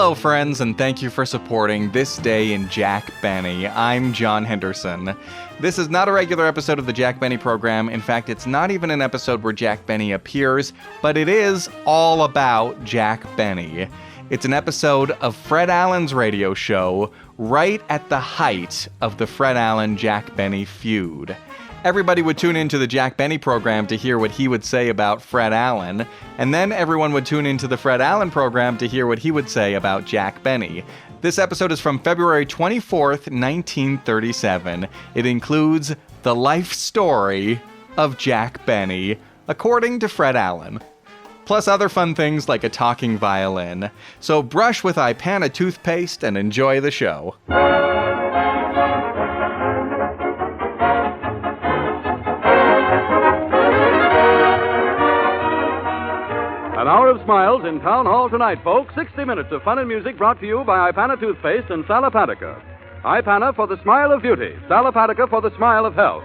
Hello, friends, and thank you for supporting This Day in Jack Benny. I'm John Henderson. This is not a regular episode of the Jack Benny program. In fact, it's not even an episode where Jack Benny appears, but it is all about Jack Benny. It's an episode of Fred Allen's radio show right at the height of the Fred Allen-Jack Benny feud. Everybody would tune into the Jack Benny program to hear what he would say about Fred Allen, and then everyone would tune into the Fred Allen program to hear what he would say about Jack Benny. This episode is from February 24th, 1937. It includes the life story of Jack Benny, according to Fred Allen. Plus other fun things like a talking violin. So brush with Ipana toothpaste and enjoy the show. An hour of smiles in Town Hall tonight, folks. 60 minutes of fun and music brought to you by Ipana toothpaste and Salapatica. Ipana for the smile of beauty, Salapatica for the smile of health.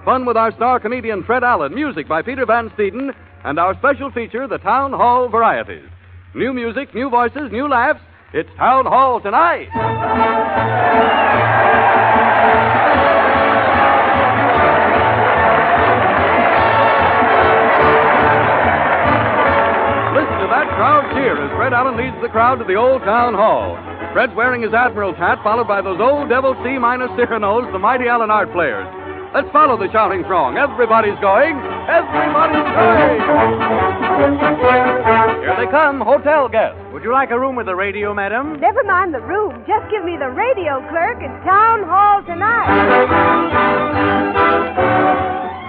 Fun with our star comedian Fred Allen, music by Peter Van Steeden, and our special feature, the Town Hall Varieties. New music, new voices, new laughs. It's Town Hall tonight. That crowd cheer as Fred Allen leads the crowd to the old town hall. Fred's wearing his Admiral's hat, followed by those old Devil C-minus Cyranos, the mighty Allen Art players. Let's follow the shouting throng. Everybody's going. Everybody's going. Here they come, hotel guests. Would you like a room with a radio, madam? Never mind the room. Just give me the radio clerk at Town Hall tonight.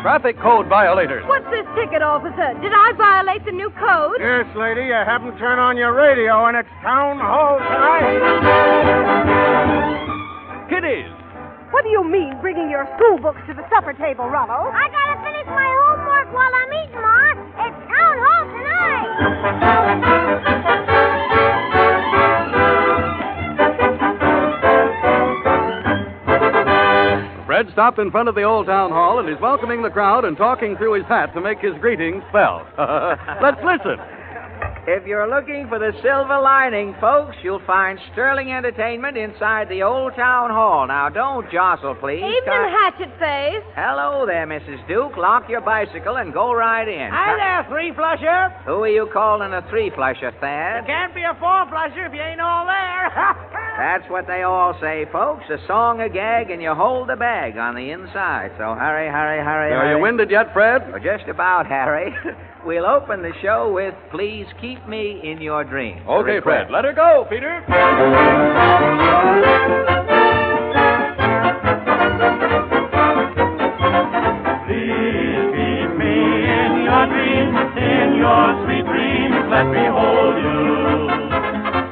Traffic code violators. What's this ticket, officer? Did I violate the new code? Yes, lady. You haven't turned on your radio, and it's Town Hall tonight. Kiddies. What do you mean, bringing your school books to the supper table, Rollo? I gotta finish my homework while I'm eating, Ma. It's Town Hall tonight. Fred stopped in front of the old town hall and is welcoming the crowd and talking through his hat to make his greetings felt. Let's listen. If you're looking for the silver lining, folks, you'll find sterling entertainment inside the old town hall. Now, don't jostle, please. Evening, Hatchet Face. Hello there, Mrs. Duke. Lock your bicycle and go right in. Hi there, three-flusher. Who are you calling a three-flusher, Thad? You can't be a four-flusher if you ain't all there. That's what they all say, folks. A song, a gag, and you hold the bag on the inside. So hurry, hurry, hurry, Are hurry. you winded yet, Fred? Well, just about, Harry. We'll open the show with Please Keep Me in Your Dreams. Okay, Fred. Let her go, Peter. Please keep me in your dreams, in your sweet dreams. Let me hold you.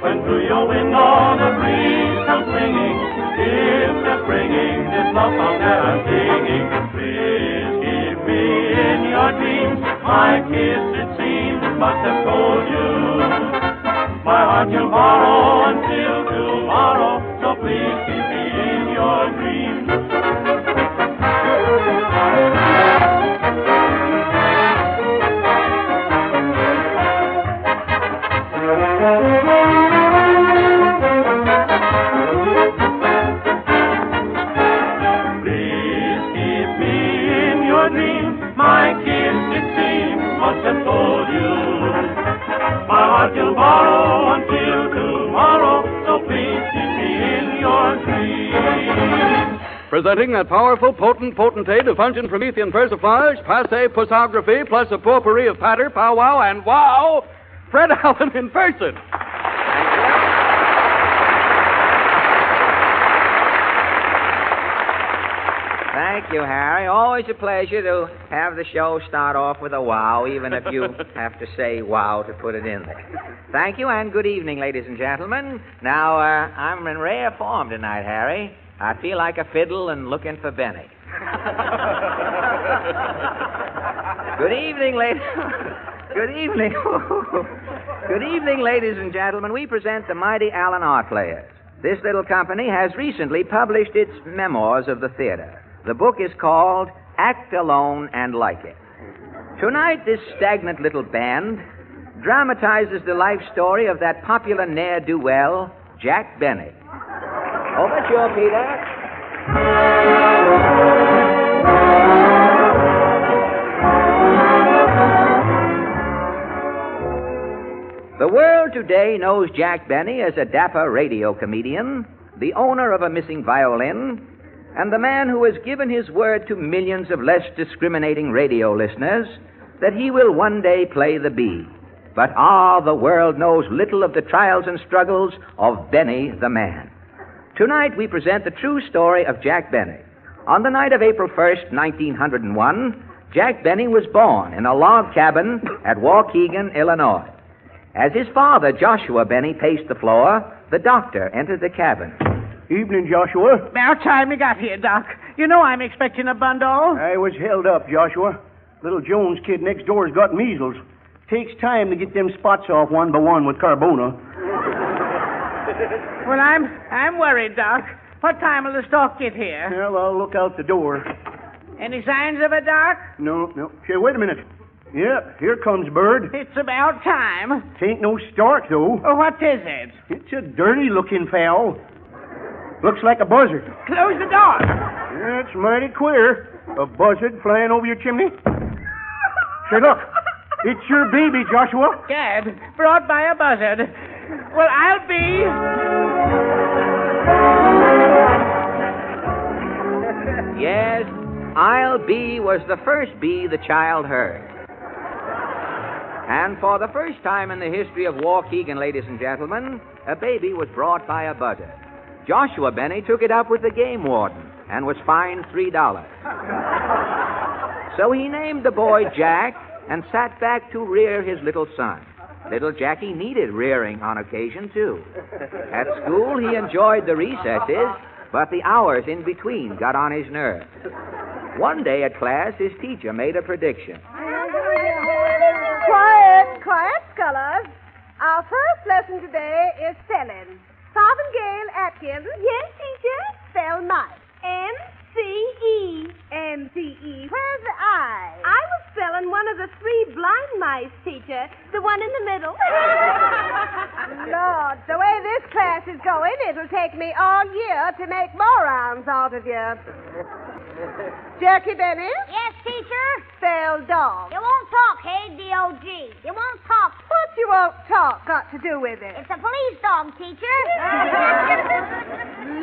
When through your window the breeze comes swinging, it's just bringing this love song that I'm singing. Please keep me in your dreams. My kiss, it seems, must have told you. My heart you'll borrow until tomorrow, so please keep me in your dreams. Please keep me in your dreams. My kiss, it seems, must have told you. My heart you'll borrow until tomorrow, so please keep me in your dreams. Presenting that powerful, potent potentate of fungent Promethean persiflage, passe pussography, plus a potpourri of patter, powwow, and wow, Fred Allen in person. Thank you, Harry. Always a pleasure to have the show start off with a wow, even if you have to say wow to put it in there. Thank you, and good evening, ladies and gentlemen. Now, I'm in rare form tonight, Harry. I feel like a fiddle and looking for Benny. Good evening, ladies. Good evening. Good evening, ladies and gentlemen. We present the mighty Allen Art Players. This little company has recently published its memoirs of the theater. The book is called Act Alone and Like It. Tonight, this stagnant little band dramatizes the life story of that popular ne'er-do-well, Jack Benny. Overture, Peter. The world today knows Jack Benny as a dapper radio comedian, the owner of a missing violin, and the man who has given his word to millions of less discriminating radio listeners that he will one day play the bee. But the world knows little of the trials and struggles of Benny the man. Tonight we present the true story of Jack Benny. On the night of April 1st, 1901, Jack Benny was born in a log cabin at Waukegan, Illinois. As his father, Joshua Benny, paced the floor, the doctor entered the cabin. Evening, Joshua. About time you got here, Doc. You know I'm expecting a bundle. I was held up, Joshua. Little Jones kid next door's got measles. Takes time to get them spots off one by one with carbona. Well, I'm worried, Doc. What time will the stock get here? Well, I'll look out the door. Any signs of it, Doc? No. Say, wait a minute. Yep, here comes Bird. It's about time. Tain't no stork, though. Oh, what is it? It's a dirty-looking fowl. Looks like a buzzard. Close the door. That's mighty queer. A buzzard flying over your chimney. Say, look. It's your baby, Joshua. Gad, brought by a buzzard. Well, I'll be... Yes, I'll be was the first bee the child heard. And for the first time in the history of Waukegan, ladies and gentlemen, a baby was brought by a buzzard. Joshua Benny took it up with the game warden and was fined $3. So he named the boy Jack and sat back to rear his little son. Little Jackie needed rearing on occasion, too. At school, he enjoyed the recesses, but the hours in between got on his nerves. One day at class, his teacher made a prediction. Quiet, scholars. Our first lesson today is spelling. Farthingale Atkins. Yes, teacher. Spell mice. M-C-E. M-C-E. Where's the I? I was spelling one of the three blind mice, teacher. The one in the middle. Lord, the way this class is going, it'll take me all year to make morons out of you. Jackie Benny? Yes, teacher? Spell dog. You won't talk, hey, D-O-G. You won't talk. What you won't talk got to do with it? It's a police dog, teacher.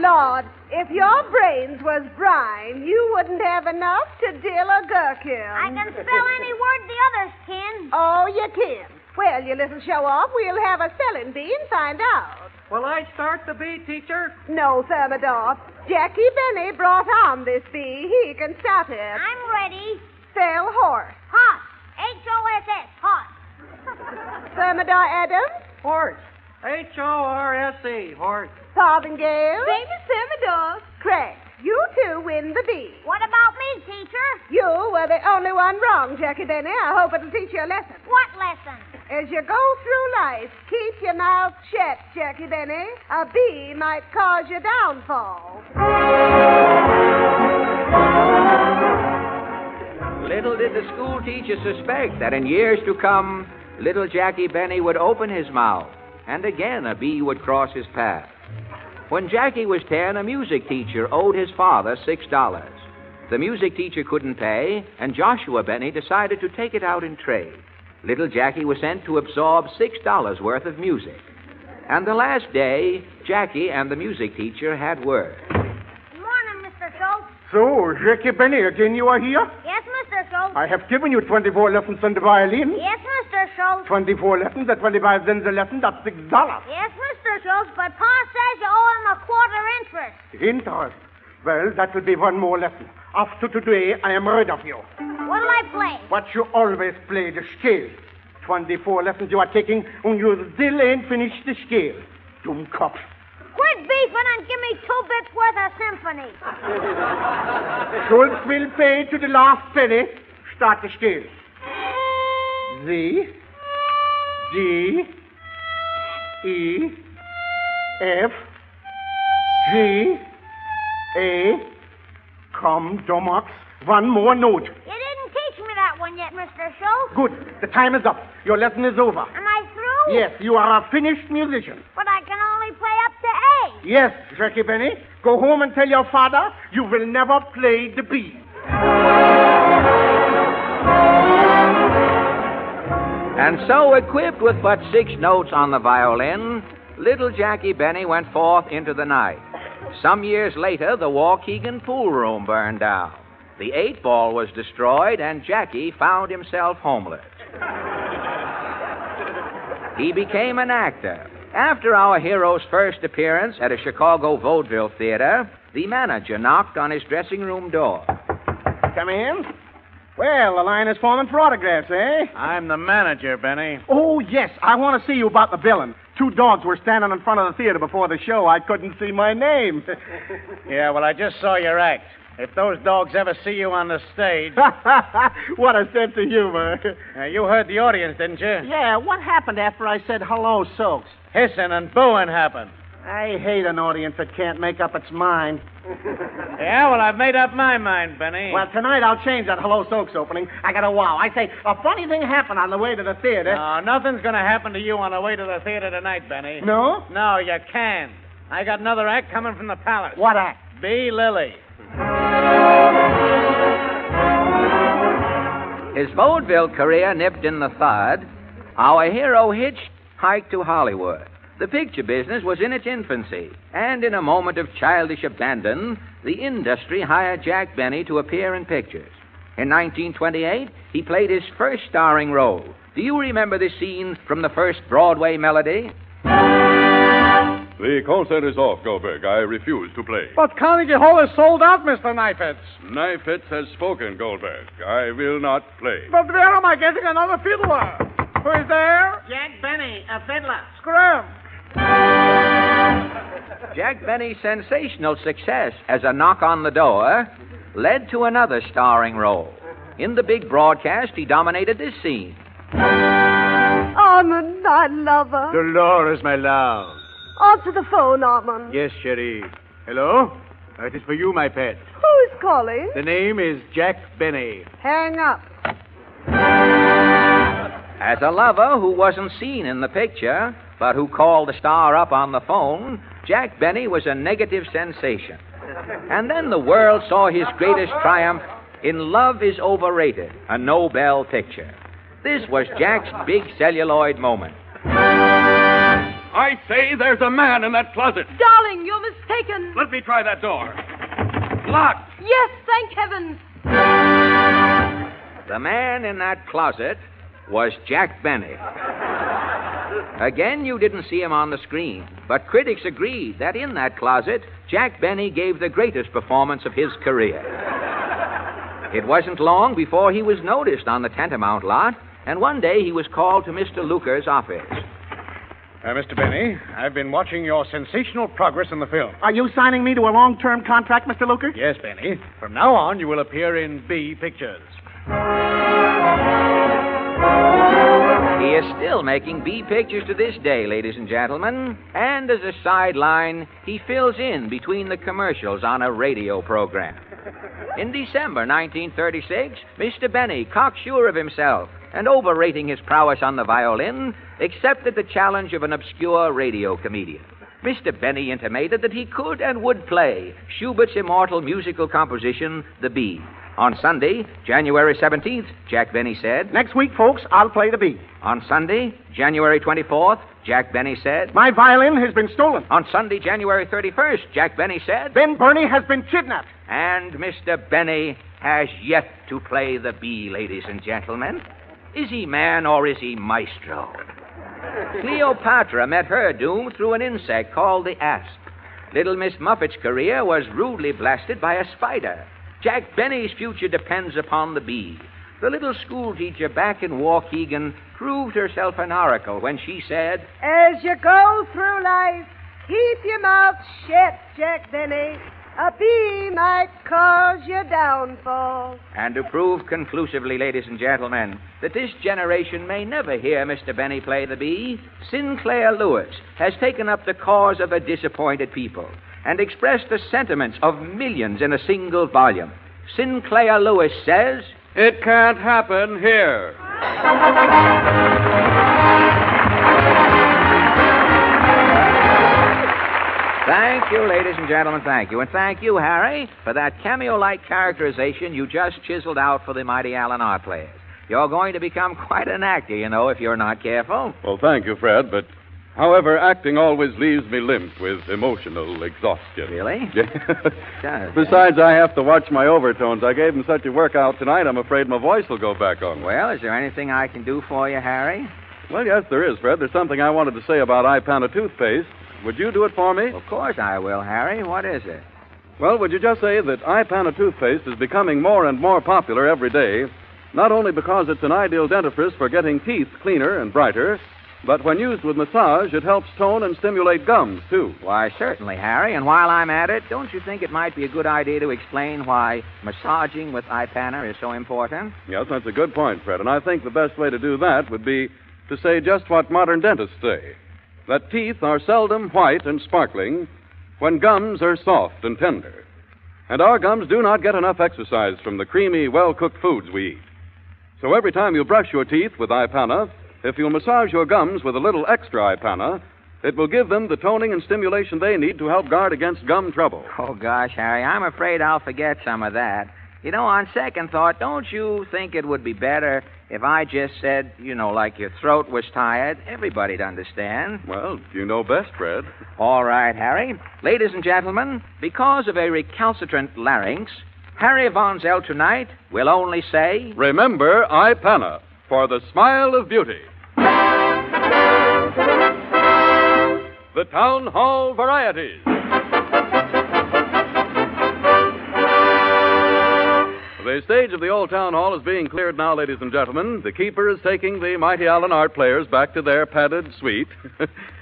Lord, if your brains was brine, you wouldn't have enough to dill a gherkin. I can spell any word the others can. Oh, you can. Well, you little show-off, we'll have a spelling bee and find out. Will I start the bee, teacher? No, Thermidor. Jackie Benny brought on this bee. He can start it. I'm ready. Spell horse. Hoss. H-O-S-S. Hoss. Thermidor Adams. Horse. H-O-R-S-E. Horse. Farthingale. Famous Thermidor. Correct. You two win the bee. What about me, teacher? You were the only one wrong, Jackie Benny. I hope it'll teach you a lesson. What lesson? As you go through life, keep your mouth shut, Jackie Benny. A bee might cause your downfall. Little did the school teacher suspect that in years to come, little Jackie Benny would open his mouth, and again a bee would cross his path. When Jackie was 10, a music teacher owed his father $6. The music teacher couldn't pay, and Joshua Benny decided to take it out in trade. Little Jackie was sent to absorb $6 worth of music. And the last day, Jackie and the music teacher had word. Good morning, Mr. Schultz. So, Jackie Benny, again you are here? Yes, Mr. Schultz. I have given you 24 lessons on the violin. Yes, Mr. Schultz. 24 lessons at 25 cents a lesson, that's $6. Yes, Mr. Schultz, but Pa says you owe him a quarter interest. Interest. Well, that will be one more lesson. After today, I am rid of you. What'll I play? What you always play, the scale. 24 lessons you are taking, and you still ain't finished the scale. Dumb cops. Quit beefing and give me 2 bits worth of symphony. Schultz will pay to the last penny. Start the scale. Z, G, E, F, G, A. Come, Domox. One more note. You didn't teach me that way, going yet, Mr. Schultz. Good. The time is up. Your lesson is over. Am I through? Yes, you are a finished musician. But I can only play up to A. Yes, Jackie Benny. Go home and tell your father you will never play the B. And so, equipped with but 6 notes on the violin, little Jackie Benny went forth into the night. Some years later, the Waukegan pool room burned down. The 8-ball was destroyed, and Jackie found himself homeless. He became an actor. After our hero's first appearance at a Chicago vaudeville theater, the manager knocked on his dressing room door. Come in. Well, the line is forming for autographs, eh? I'm the manager, Benny. Oh, yes. I want to see you about the billing. 2 dogs were standing in front of the theater before the show. I couldn't see my name. Yeah, well, I just saw your act. If those dogs ever see you on the stage... What a sense of humor. You heard the audience, didn't you? Yeah, what happened after I said hello, Soaks? Hissing and booing happened. I hate an audience that can't make up its mind. Yeah, well, I've made up my mind, Benny. Well, tonight I'll change that Hello Soaks opening. I got a wow. I say, a funny thing happened on the way to the theater. No, nothing's going to happen to you on the way to the theater tonight, Benny. No? No, you can't. I got another act coming from the palace. What act? B. Lily. His vaudeville career nipped in the thud. Our hero hitchhiked to Hollywood. The picture business was in its infancy, and in a moment of childish abandon, the industry hired Jack Benny to appear in pictures. In 1928, he played his first starring role. Do you remember this scene from the first Broadway melody? The concert is off, Goldberg. I refuse to play. But Carnegie Hall is sold out, Mr. Knifetz. Knifetz has spoken, Goldberg. I will not play. But where am I getting another fiddler? Who is there? Jack Benny, a fiddler. Scram. Jack Benny's sensational success as a knock on the door led to another starring role. In the big broadcast, he dominated this scene. Armand, I love her. Dolores, my love. Answer the phone, Armand. Yes, Cherie. Hello? It is for you, my pet. Who is calling? The name is Jack Benny. Hang up. As a lover who wasn't seen in the picture, but who called the star up on the phone, Jack Benny was a negative sensation. And then the world saw his greatest triumph in Love is Overrated, a Nobel picture. This was Jack's big celluloid moment. I say there's a man in that closet. Darling, you're mistaken. Let me try that door. Locked. Yes, thank heavens. The man in that closet was Jack Benny. Again, you didn't see him on the screen, but critics agreed that in that closet, Jack Benny gave the greatest performance of his career. It wasn't long before he was noticed on the Tantamount lot, and one day he was called to Mr. Luker's office. Mr. Benny, I've been watching your sensational progress in the film. Are you signing me to a long-term contract, Mr. Luker? Yes, Benny. From now on, you will appear in B pictures. He is still making B pictures to this day, ladies and gentlemen. And as a sideline, he fills in between the commercials on a radio program. In December 1936, Mr. Benny, cocksure of himself and overrating his prowess on the violin, accepted the challenge of an obscure radio comedian. Mr. Benny intimated that he could and would play Schubert's immortal musical composition, The Bee. On Sunday, January 17th, Jack Benny said... Next week, folks, I'll play the B. On Sunday, January 24th, Jack Benny said... My violin has been stolen. On Sunday, January 31st, Jack Benny said... Ben Burney has been kidnapped. And Mr. Benny has yet to play the B, ladies and gentlemen. Is he man or is he maestro? Cleopatra met her doom through an insect called the asp. Little Miss Muffet's career was rudely blasted by a spider. Jack Benny's future depends upon the bee. The little schoolteacher back in Waukegan proved herself an oracle when she said, As you go through life, keep your mouth shut, Jack Benny. A bee might cause your downfall. And to prove conclusively, ladies and gentlemen, that this generation may never hear Mr. Benny play the bee, Sinclair Lewis has taken up the cause of a disappointed people and expressed the sentiments of millions in a single volume. Sinclair Lewis says... It can't happen here. Thank you, ladies and gentlemen, thank you. And thank you, Harry, for that cameo-like characterization you just chiseled out for the mighty Allen art players. You're going to become quite an actor, you know, if you're not careful. Well, thank you, Fred, but however, acting always leaves me limp with emotional exhaustion. Really? Yeah. Besides, I have to watch my overtones. I gave them such a workout tonight, I'm afraid my voice will go back on me. Well, is there anything I can do for you, Harry? Well, yes, there is, Fred. There's something I wanted to say about iPana toothpaste. Would you do it for me? Of course I will, Harry. What is it? Well, would you just say that iPana toothpaste is becoming more and more popular every day, not only because it's an ideal dentifrice for getting teeth cleaner and brighter, but when used with massage, it helps tone and stimulate gums, too. Why, certainly, Harry. And while I'm at it, don't you think it might be a good idea to explain why massaging with iPana is so important? Yes, that's a good point, Fred. And I think the best way to do that would be to say just what modern dentists say, that teeth are seldom white and sparkling when gums are soft and tender. And our gums do not get enough exercise from the creamy, well-cooked foods we eat. So every time you brush your teeth with iPana, if you'll massage your gums with a little extra iPana, it will give them the toning and stimulation they need to help guard against gum trouble. Oh, gosh, Harry, I'm afraid I'll forget some of that. You know, on second thought, don't you think it would be better if I just said, you know, like your throat was tired? Everybody'd understand. Well, you know best, Fred. All right, Harry. Ladies and gentlemen, because of a recalcitrant larynx, Harry Von Zell tonight will only say... Remember iPana for the smile of beauty. The Town Hall Varieties. The stage of the old town hall is being cleared now, ladies and gentlemen. The keeper is taking the mighty Allen art players back to their padded suite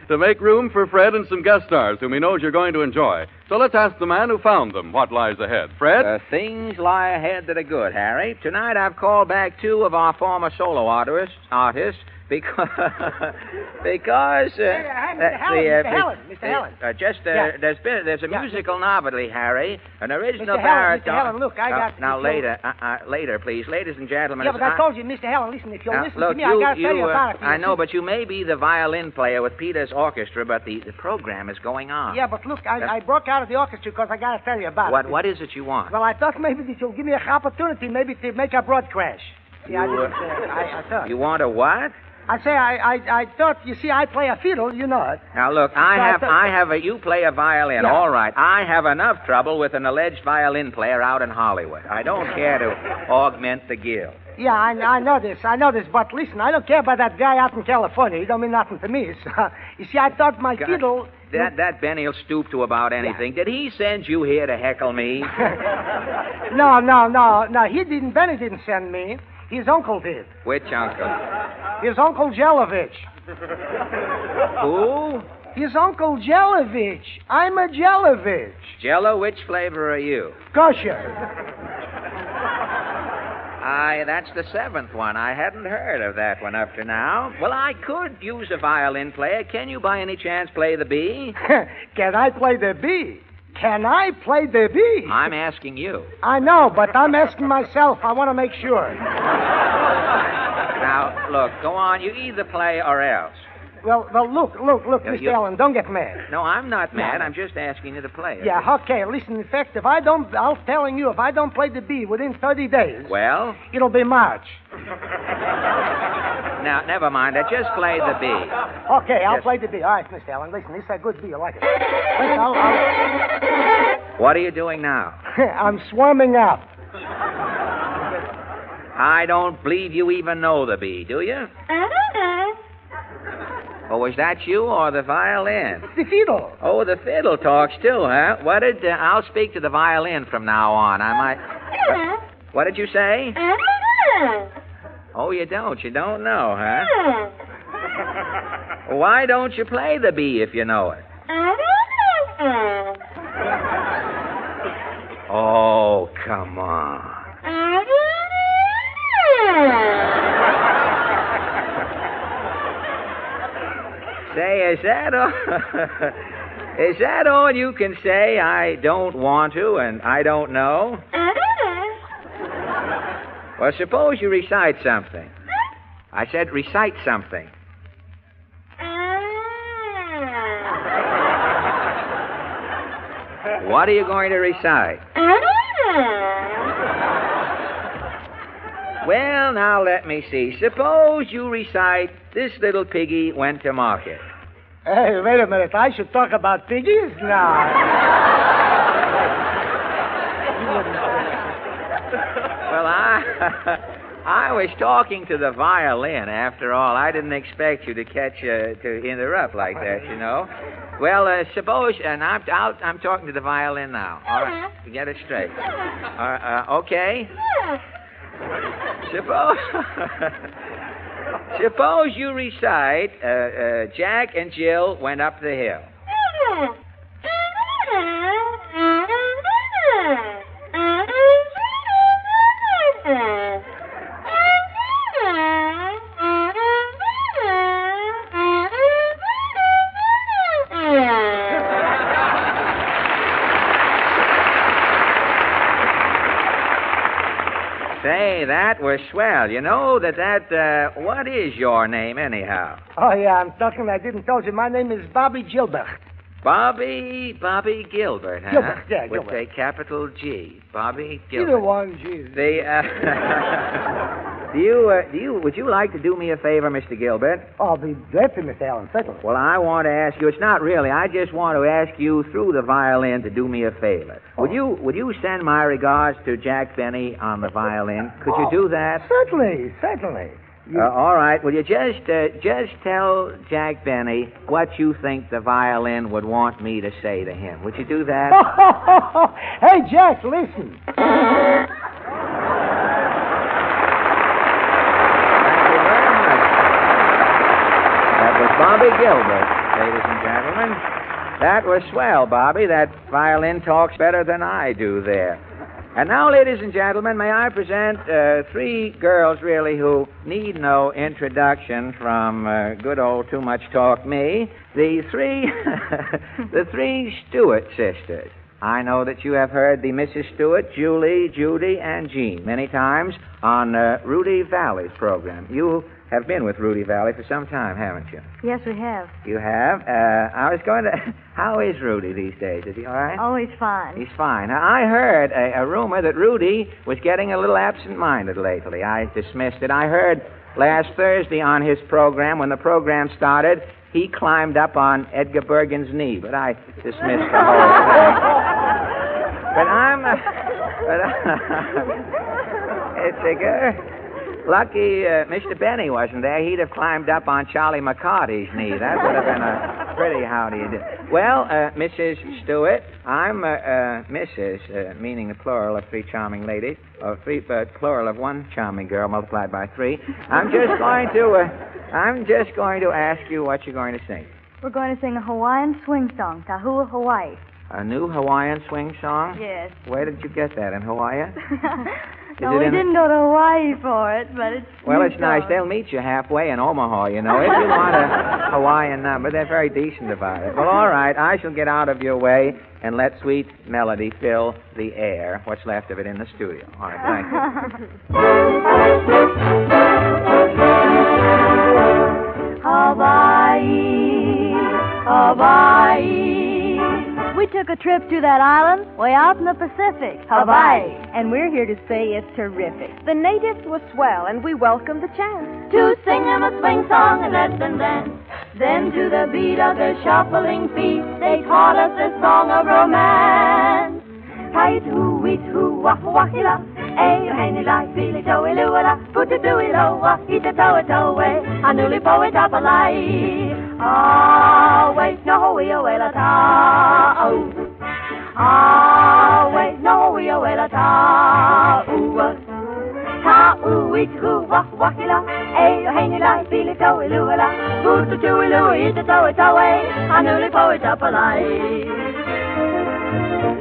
to make room for Fred and some guest stars whom he knows you're going to enjoy. So let's ask the man who found them what lies ahead. Fred? Things lie ahead that are good, Harry. Tonight I've called back two of our former solo artists because Mr. Helen. There's a musical novelty, Harry, an original Mr. baritone. Helen, look, I got... Now, later, please. Ladies and gentlemen. Yeah, but I told you, Mr. Helen, listen, if you'll listen look, to me, I got to tell you about it. I know, but you may be the violin player with Peter's orchestra, but the program is going on. Yeah, but look, I broke out of the orchestra because I got to tell you about it. What is it you want? Well, I thought maybe that you'll give me an opportunity maybe to make a broad crash. Yeah, I thought. You want a what? I say, I thought, you see, I play a fiddle, you know it. Now, look, you play a violin, Yeah. all right. I have enough trouble with an alleged violin player out in Hollywood. I don't care to augment the guild. Yeah, I know this, but listen, I don't care about that guy out in California. He don't mean nothing to me. So, you see, I thought my fiddle... That Benny'll stoop to about anything. Yeah. Did he send you here to heckle me? No, he didn't. Benny didn't send me. His uncle did. Which uncle? His Uncle Jelovich. Who? His Uncle Jelovich. I'm a Jelovich. Jello, which flavor are you? Kosher. That's the seventh one. I hadn't heard of that one up to now. Well, I could use a violin player. Can you by any chance play the B? Can I play the B? Can I play the B? I'm asking you. I know, but I'm asking myself. I want to make sure. Now, look, go on. You either play or else. Well, look, Mr. Allen, don't get mad. No, I'm not mad. I'm just asking you to play. Yeah, okay. Listen, in fact, if I don't play the B within 30 days... Well? It'll be March. Now, never mind. I just play the B. Okay, I'll play the B. All right, Mr. Allen, listen, this is a good B. I like it. Listen, What are you doing now? I'm swarming up. I don't believe you even know the B, do you? Oh, was that you or the violin? The fiddle. Oh, the fiddle talks too, huh? I'll speak to the violin from now on. I might... What did you say? Oh, you don't? You don't know, huh? Why don't you play the B if you know it? Oh, come on. Say, is that all? Is that all you can say? I don't want to and I don't know? Well, suppose you recite something. I said recite something. What are you going to recite? Well, now let me see. Suppose you recite, this little piggy went to market. Hey, wait a minute. I should talk about piggies now. Well, I was talking to the violin, after all. I didn't expect you to to interrupt like that, you know. Well, suppose, and I'm talking to the violin now. All right, to get it straight. Okay. Suppose you recite, Jack and Jill went up the hill. Say, that was swell. You know what is your name, anyhow? Oh, yeah, I'm talking. I didn't tell you. My name is Bobby Gilbert. Bobby Gilbert, huh? Gilbert, yeah, With Gilbert. a capital G. Bobby Gilbert. Either one, geez. Would you like to do me a favor, Mr. Gilbert? Oh, I'll be glad to, Mr. Allen, certainly. Well, I want to ask you, it's not really, I just want to ask you through the violin to do me a favor. Would you send my regards to Jack Benny on the violin? Could you do that? Certainly. All right. Will you just tell Jack Benny what you think the violin would want me to say to him? Would you do that? Hey, Jack, listen. Thank you very much. That was Bobby Gilbert, ladies and gentlemen. That was swell, Bobby. That violin talks better than I do there. And now, ladies and gentlemen, may I present three girls, really, who need no introduction from good old Too Much Talk me. The three Stuart sisters. I know that you have heard the Mrs. Stuart, Julie, Judy, and Jean many times on Rudy Valley's program. You have been with Rudy Valley for some time, haven't you? Yes, we have. You have? I was going to... How is Rudy these days? Is he all right? Oh, he's fine. He's fine. Now, I heard a rumor that Rudy was getting a little absent-minded lately. I dismissed it. I heard last Thursday on his program, when the program started, he climbed up on Edgar Bergen's knee, but I dismissed the whole thing. It's a good... Lucky Mr. Benny wasn't there. He'd have climbed up on Charlie McCarty's knee. That would have been a pretty howdy-do. Well, Mrs. Stuart, I'm Mrs., meaning the plural of three charming ladies, or plural of one charming girl multiplied by three. I'm just going to ask you what you're going to sing. We're going to sing a Hawaiian swing song, Tahua, Hawaii. A new Hawaiian swing song? Yes. Where did you get that, in Hawaii? No, we didn't go to Hawaii for it, but it's... Well, it's nice. They'll meet you halfway in Omaha, you know. If you want a Hawaiian number, they're very decent about it. Well, all right, I shall get out of your way and let sweet melody fill the air, what's left of it in the studio. All right, thank you. Hawaii, Hawaii. We took a trip to that island way out in the Pacific, Hawaii, and we're here to say it's terrific. The natives were swell, and we welcomed the chance To sing them a swing song and let them dance. Then to the beat of their shuffling feet, they taught us a song of romance. Kaitu, witu, wahila, eh, henila, fili, toe, luala, puta, duila, ita, toe, toe, anuli, poet, apalai. Ah, wait, no, we are well at all. Ah, wait, no, we are well at all. Ta-oo, witu, wahila, eh, henila, fili, toe, luala, puta, duila, ita, toe, toe, anuli, poet, apalai.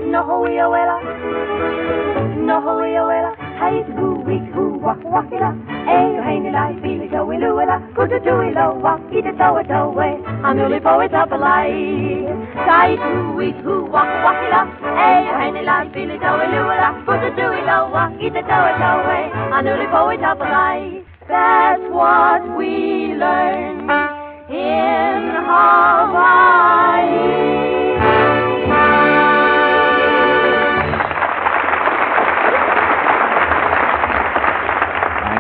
No, we are well. No, we are well. Hey, who, we, who, wahila. Eh, hey, like, feel it, go, luella. Put it to it, low, eat it, tow it, away. I'm only poet up a lie. Tight, who, wahila. Eh, hey, like, feel it, go, luella. Put it to it, low, eat it, tow it, away. an early poet of life. That's what we learned in Hawaii.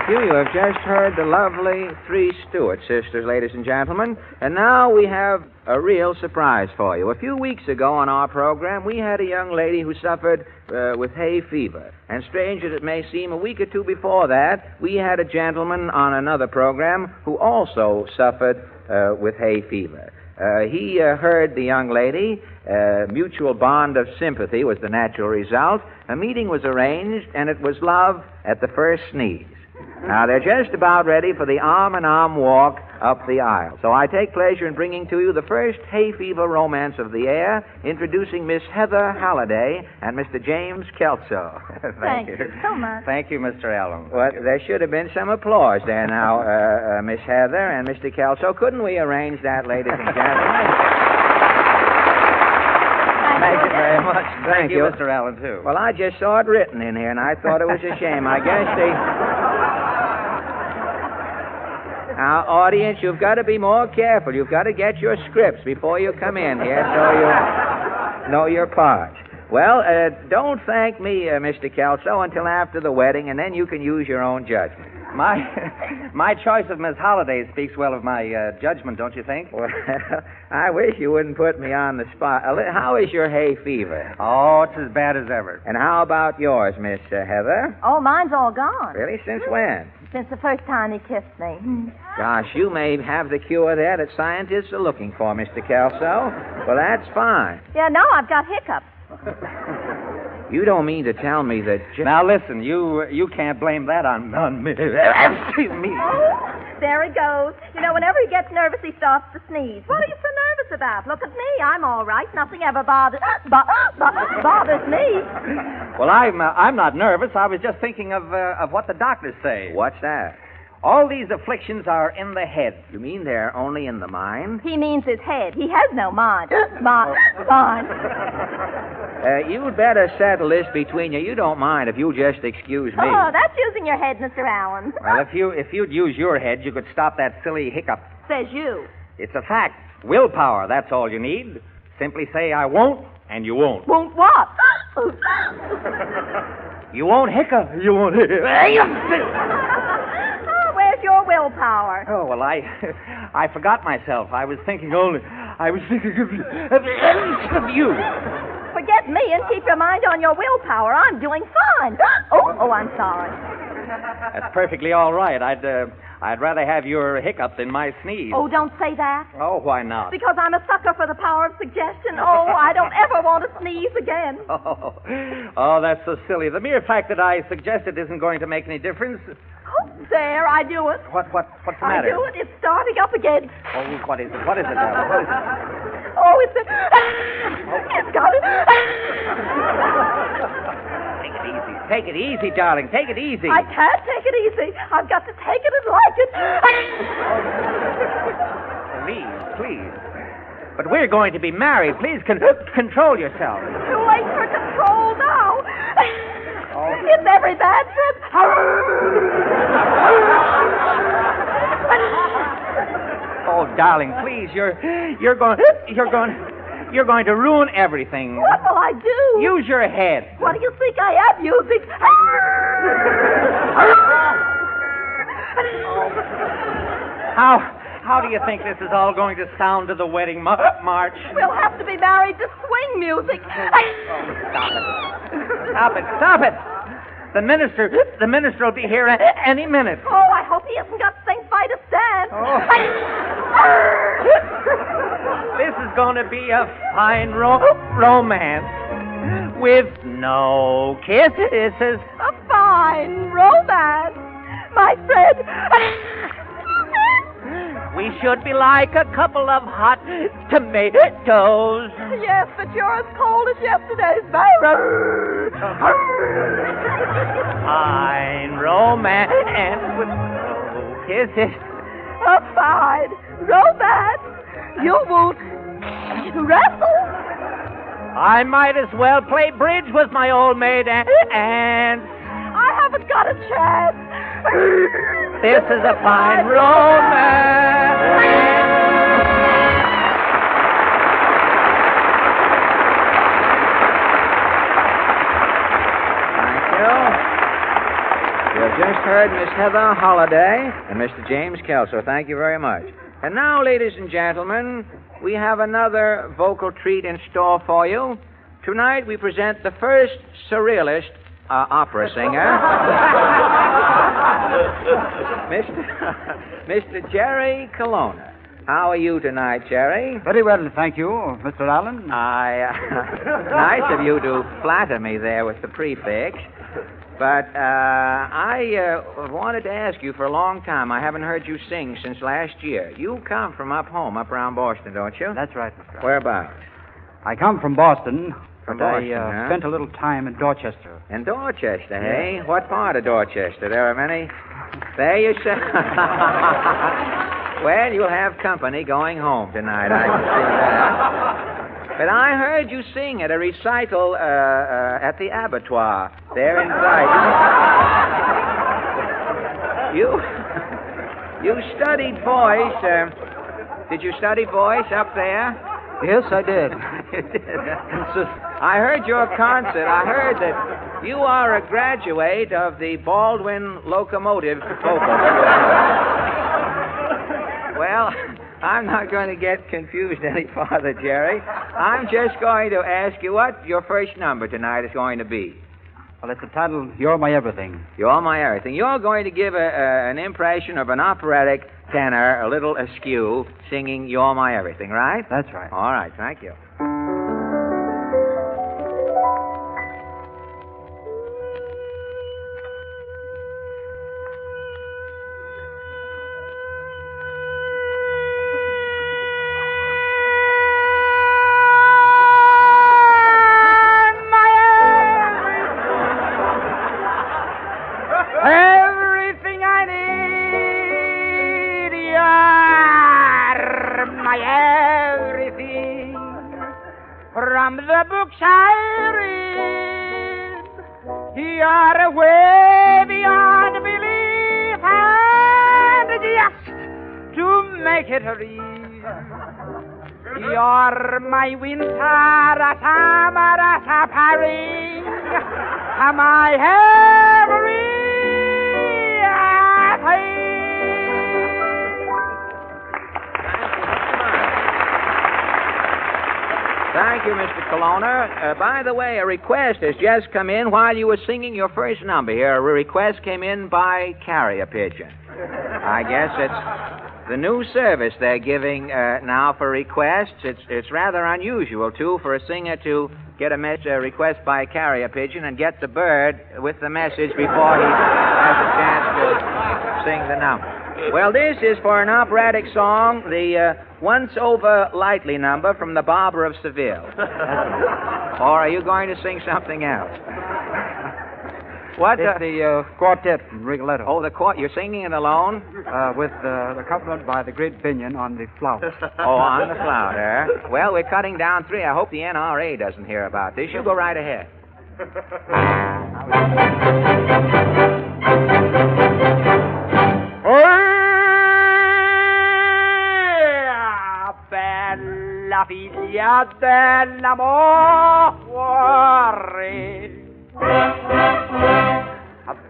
You have just heard the lovely three Stuart sisters, ladies and gentlemen. And now we have a real surprise for you. A few weeks ago on our program, we had a young lady who suffered with hay fever. And strange as it may seem, a week or two before that, we had a gentleman on another program who also suffered with hay fever. He heard the young lady. Mutual bond of sympathy was the natural result. A meeting was arranged, and it was love at the first sneeze. Now, they're just about ready for the arm-in-arm walk up the aisle. So I take pleasure in bringing to you the first hay fever romance of the air, introducing Miss Heather Halliday and Mr. James Kelso. Thank you so much. Thank you, Mr. Allen. Well, there should have been some applause there now, Miss Heather and Mr. Kelso. Couldn't we arrange that, ladies and gentlemen? Thank you very much. Thank you, Mr. Allen, too. Well, I just saw it written in here, and I thought it was a shame. I guess Now, audience, you've got to be more careful. You've got to get your scripts before you come in here so you know your parts. Well, don't thank me, Mr. Kelso, until after the wedding, and then you can use your own judgment. My choice of Miss Halliday speaks well of my judgment, don't you think? Well, I wish you wouldn't put me on the spot. How is your hay fever? Oh, it's as bad as ever. And how about yours, Miss Heather? Oh, mine's all gone. Really? Since when? Since the first time he kissed me. Gosh, you may have the cure there that scientists are looking for, Mr. Kelso. Well, that's fine. Yeah, no, I've got hiccups. You don't mean to tell me that... Now, listen, you can't blame that on me. Me. There he goes. You know, whenever he gets nervous, he starts to sneeze. What are you so nervous about? Look at me. I'm all right. Nothing ever bothers me. Well, I'm not nervous. I was just thinking of what the doctors say. What's that? All these afflictions are in the head. You mean they're only in the mind? He means his head. He has no mind. Mind. You'd better settle this between you. You don't mind if you'll just excuse me. Oh, that's using your head, Mr. Allen. Well, if you'd use your head, you could stop that silly hiccup. Says you. It's a fact. Willpower, that's all you need. Simply say, I won't, and you won't. Won't what? You won't hiccup. You won't hiccup. Where's your willpower? Oh, well, I forgot myself. I was thinking of you. Forget me and keep your mind on your willpower. I'm doing fine. Oh, I'm sorry. That's perfectly all right. I'd rather have your hiccup than my sneeze. Oh, don't say that. Oh, why not? Because I'm a sucker for the power of suggestion. Oh, I don't ever want to sneeze again. Oh, that's so silly. The mere fact that I suggest it isn't going to make any difference. Oh, there, I do it. What's the matter? I do it. It's starting up again. Oh, what is it? What is it, darling? What is it? Oh, it's got it. Take it easy, darling. Take it easy. I can't take it easy. I've got to take it and like it. Please. But we're going to be married. Please control yourself. Too late for control now. It's every bad trip. Oh, darling, please, you're going to ruin everything. What will I do? Use your head. What do you think I am using? How do you think this is all going to sound to the wedding march? We'll have to be married to swing music. Stop it. The minister will be here any minute. Oh, I hope he hasn't got St. Vitus Dan. This is going to be a fine romance with no kisses. A fine romance, my friend. We should be like a couple of hot tomatoes. Yes, but you're as cold as yesterday's Fine romance with no kisses. A fine romance. You won't wrestle. I might as well play bridge with my old maid and I haven't got a chance. This is a fine romance. You have just heard Miss Heather Holliday and Mr. James Kelso. Thank you very much. And now, ladies and gentlemen, we have another vocal treat in store for you. Tonight we present the first surrealist opera singer, Mr. Jerry Colonna. How are you tonight, Jerry? Very well, thank you, Mr. Allen. Nice of you to flatter me there with the prefix. But I wanted to ask you for a long time. I haven't heard you sing since last year. You come from up home, up around Boston, don't you? That's right, Mr. Allen. Whereabouts? I come from Boston, From but Boston, I spent a little time in Dorchester. In Dorchester, hey? What part of Dorchester? There are many. There you say. Well, you'll have company going home tonight, I can see that. But I heard you sing at a recital at the abattoir there in Brighton. You studied voice. Did you study voice up there? Yes, I did. I heard your concert. I heard that you are a graduate of the Baldwin Locomotive Vocal. Well, I'm not going to get confused any farther, Jerry. I'm just going to ask you what your first number tonight is going to be. Well, it's the title, You're My Everything. You're My Everything. You're going to give an impression of an operatic tenor, a little askew, singing You're My Everything, right? That's right. All right, thank you. Everything I need, you're my everything. From the books I read, you're way beyond belief, and just to make it real, you're my winter, summer, spring, my everything. Thank you, Mr. Colonna. By the way, a request has just come in while you were singing your first number here. A request came in by carrier pigeon. I guess it's the new service they're giving now for requests. It's rather unusual, too, for a singer to get a request by carrier pigeon and get the bird with the message before he has a chance to sing the number. Well, this is for an operatic song, the Once Over Lightly number from the Barber of Seville. Or are you going to sing something else? What? It's the quartet from Rigoletto. Oh, you're singing it alone? With accompaniment by the great Binion on the flute. Oh, on the flute, eh? Well, we're cutting down 3. I hope the NRA doesn't hear about this. You go right ahead. Bella figlia dell'amore,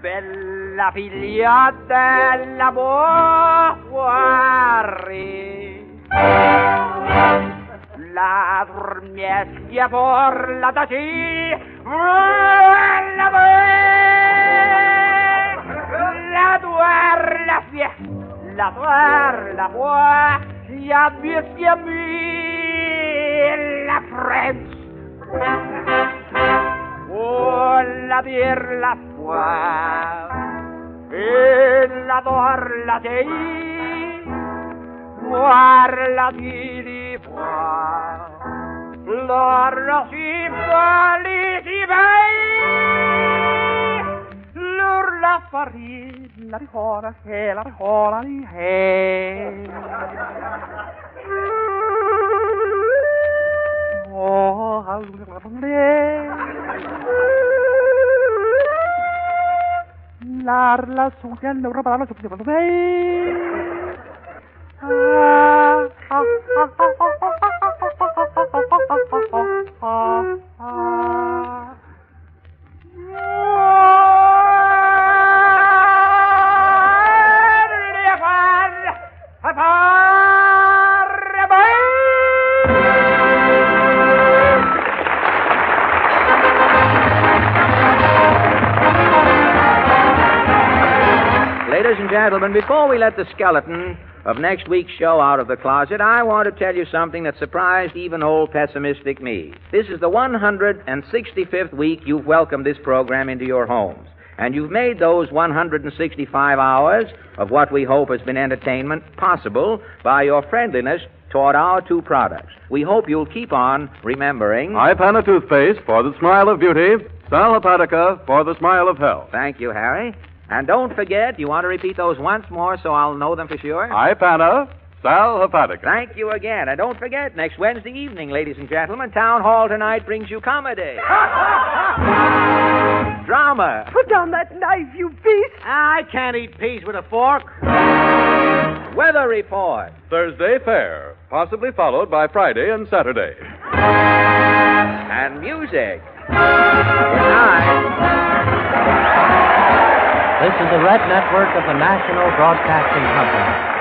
bella figlia dell'amore, la dormiesca por la taci, la duer la fie, la duer la bois, ya bisque la French. Oh, la bière, la foi, et la dor, la tei, voir la vie, l'or, la l'or, la farine, la ricola, che la ricola di Oh, Ladies and gentlemen, before we let the skeleton of next week's show out of the closet, I want to tell you something that surprised even old pessimistic me. This is the 165th week you've welcomed this program into your homes. And you've made those 165 hours of what we hope has been entertainment possible by your friendliness toward our two products. We hope you'll keep on remembering... Ipana toothpaste for the smile of beauty. Sal Hepatica for the smile of health. Thank you, Harry. And don't forget, you want to repeat those once more so I'll know them for sure? Ipana, Sal Hepatica. Thank you again. And don't forget, next Wednesday evening, ladies and gentlemen, Town Hall Tonight brings you comedy. Drama. Put down that knife, you beast. I can't eat peas with a fork. Weather report. Thursday fair, possibly followed by Friday and Saturday. And music. Good night. This is the Red Network of the National Broadcasting Company.